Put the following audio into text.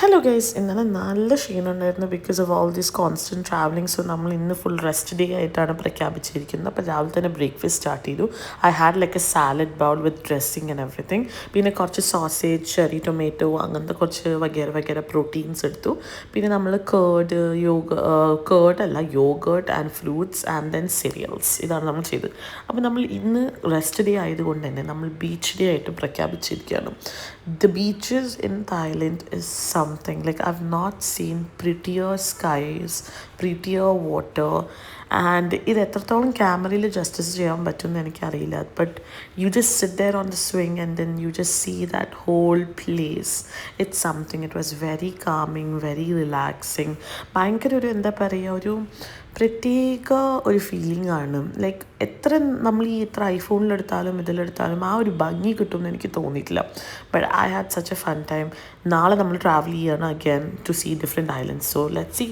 Hello guys, ഇന്നലെ നല്ല ക്ഷീണമുണ്ടായിരുന്നു because of all these constant travelling. So നമ്മൾ ഇന്ന് ഫുൾ റെസ്റ്റ് ഡേ ആയിട്ടാണ് പ്രഖ്യാപിച്ചിരിക്കുന്നത്. അപ്പോൾ രാവിലെ തന്നെ ബ്രേക്ക്ഫാസ്റ്റ് സ്റ്റാർട്ട് ചെയ്തു. I had like A salad bowl with dressing and everything. പിന്നെ കുറച്ച് സോസേജ്, ചെറി ടൊമാറ്റോ, അങ്ങനത്തെ കുറച്ച് വഗേറെ പ്രോട്ടീൻസ് എടുത്തു. പിന്നെ നമ്മൾ yoghurt and fruits and then cereals, ഇതാണ് നമ്മൾ ചെയ്തത്. അപ്പോൾ നമ്മൾ ഇന്ന് റെസ്റ്റ് ഡേ ആയതുകൊണ്ട് തന്നെ നമ്മൾ ബീച്ച് ഡേ ആയിട്ട് പ്രഖ്യാപിച്ചിരിക്കുകയാണ്. The beaches in Thailand is something like I've not seen prettier skies, prettier water, and ഇത് എത്രത്തോളം ക്യാമറയിൽ ജസ്റ്റിസ് ചെയ്യാൻ പറ്റുമെന്ന് എനിക്കറിയില്ല. But you just sit there on the swing and then you just see that whole place. It's something. It was very calming, very relaxing. ഭയങ്കര ഒരു എന്താ പറയുക, ഒരു പ്രത്യേക ഒരു ഫീലിംഗ് ആണ്. ലൈക്ക് എത്ര നമ്മൾ ഇത്ര ഐഫോണിലെടുത്താലും ഇതിലെടുത്താലും ആ ഒരു ഭംഗി കിട്ടുമെന്ന് എനിക്ക് തോന്നിയിട്ടില്ല. But I had such a fun time. നാളെ നമ്മൾ ട്രാവൽ ചെയ്യണം again to see different islands. So let's see.